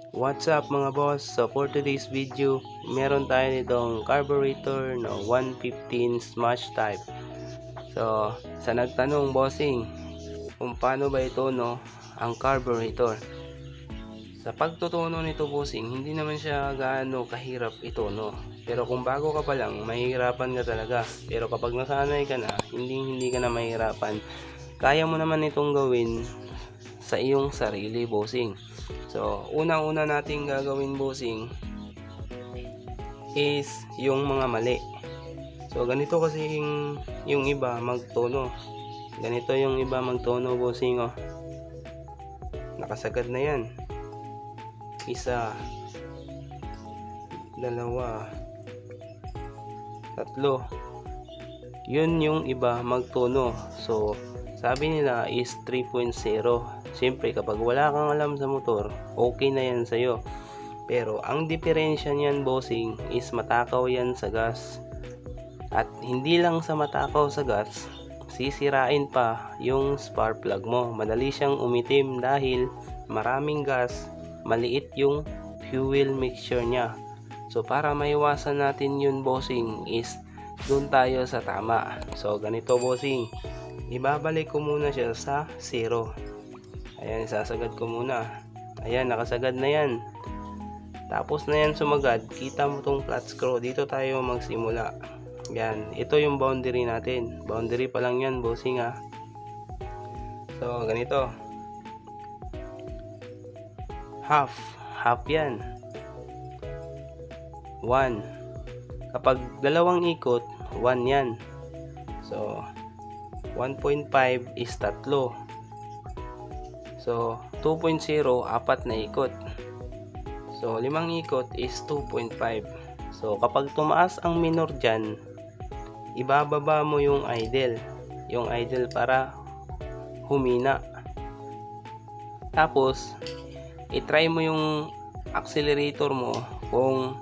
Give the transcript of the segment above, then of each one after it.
What's up mga boss? So for today's video, meron tayo nitong carburetor na 115 smash type. So sa nagtanong bossing, kung paano ba ito ang carburetor. Sa pagtutuno nito bossing, hindi naman siya gaano kahirap ito Pero kung bago ka pa lang, mahihirapan ka talaga. Pero kapag nasanay ka na, hindi ka na mahihirapan. Kaya mo naman itong gawin sa iyong sarili bossing. So unang-una nating gagawin bossing is yung mga mali. So ganito kasi yung iba magtono. Ganito yung iba magtono bossing Nakasagad na yan. Isa, dalawa, tatlo. Yun yung iba magtono. So sabi nila is 3.0. Siyempre kapag wala kang alam sa motor, okay na yan sa'yo. Pero ang diferensya niyan bossing is matakaw yan sa gas. At hindi lang sa matakaw sa gas, sisirain pa yung spark plug mo. Madali siyang umitim dahil maraming gas, maliit yung fuel mixture niya. So para maiwasan natin yun bossing is doon tayo sa tama. So ganito bossing, ibabalik ko muna siya sa 0. Ayan, sasagad ko muna. Ayan, nakasagad na yan. Tapos na yan sumagad, kita mo tong flat screw. Dito tayo magsimula. Yan, ito yung boundary natin. Boundary pa lang yan bossing So ganito, half yan, 1. Kapag dalawang ikot, 1 yan. So 1.5 is 3. So 2.0, 4 na ikot. So 5 ikot is 2.5. So kapag tumaas ang minor dyan, ibababa mo yung idle. Yung idle para humina. Tapos i-try mo yung accelerator mo kung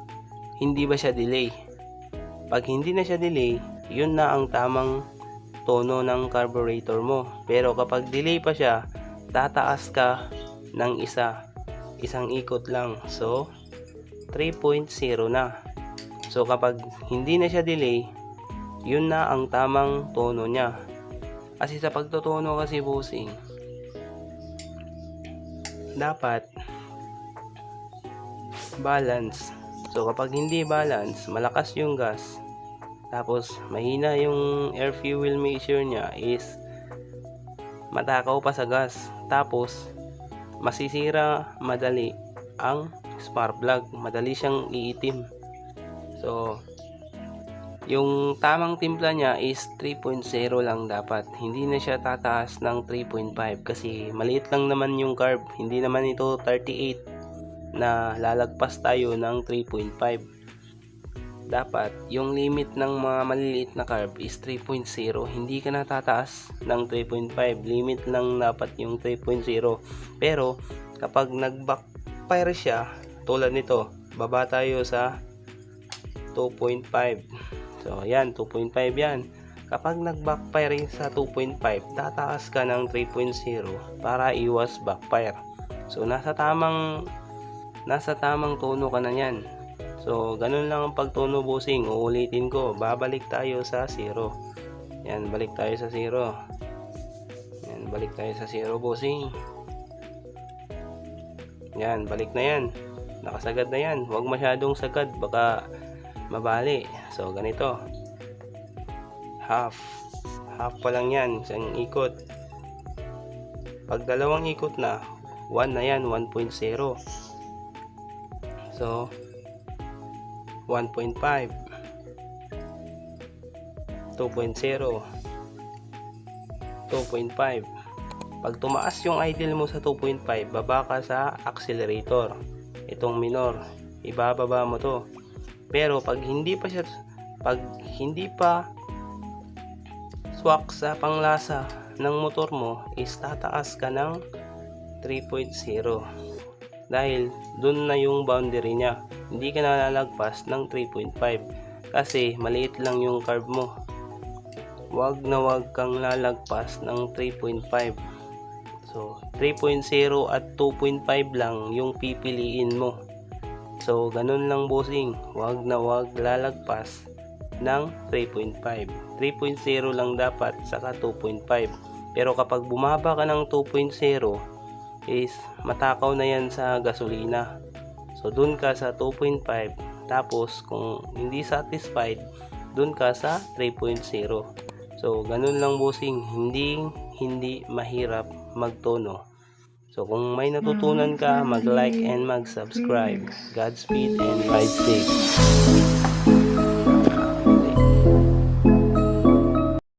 hindi ba siya delay. Pag hindi na siya delay, yun na ang tamang tono ng carburetor mo. Pero kapag delay pa siya, tataas ka ng isang ikot lang. So 3.0 na. So kapag hindi na siya delay, yun na ang tamang tono niya. Kasi sa pagtotono kasi bossing, dapat balance. So kapag hindi balance, malakas yung gas, tapos mahina yung air fuel mixture niya, is matakaw pa sa gas. Tapos masisira madali ang spark plug, madali siyang iitim. So yung tamang timpla niya is 3.0 lang dapat. Hindi na siya tataas ng 3.5 kasi maliit lang naman yung carb. Hindi naman ito 38 na lalagpas tayo ng 3.5. Dapat yung limit ng mga maliliit na carb is 3.0. Hindi ka na tataas ng 3.5. Limit lang dapat yung 3.0. Pero kapag nag-backfire siya, tulad nito, baba tayo sa 2.5. So ayan, 2.5 yan. Kapag nag-backfire sa 2.5, tataas ka ng 3.0 para iwas backfire. So nasa tamang tono ka na yan. So ganun lang ang pagtono bossing. Uulitin ko, babalik tayo sa 0. Yan, balik tayo sa 0. Yan, balik tayo sa 0 bossing. Yan, balik na yan. Nakasagad na yan. Huwag masyadong sagad, baka mabali. So ganito, half pa lang yan, isang ikot. Pag dalawang ikot na, 1 na yan, 1.0. So 1.5, 2.0, 2.5. Pag tumaas yung idle mo sa 2.5, baba ka sa accelerator. Itong minor, ibababa mo to. Pero pag hindi pa swak sa panglasa ng motor mo, is tataas ka ng 3.0 dahil dun na yung boundary niya. Hindi ka na lalagpas ng 3.5 kasi maliit lang yung carb mo. Wag kang lalagpas ng 3.5. So 3.0 at 2.5 lang yung pipiliin mo. So ganun lang bossing, wag na wag lalagpas ng 3.5. 3.0 lang dapat, saka 2.5. Pero kapag bumaba ka ng 2.0 is matakaw na yan sa gasolina. So dun ka sa 2.5, tapos kung hindi satisfied, dun ka sa 3.0. So ganun lang bossing, hindi mahirap magtono. So kung may natutunan ka, mag-like and mag-subscribe. Godspeed and ride safe.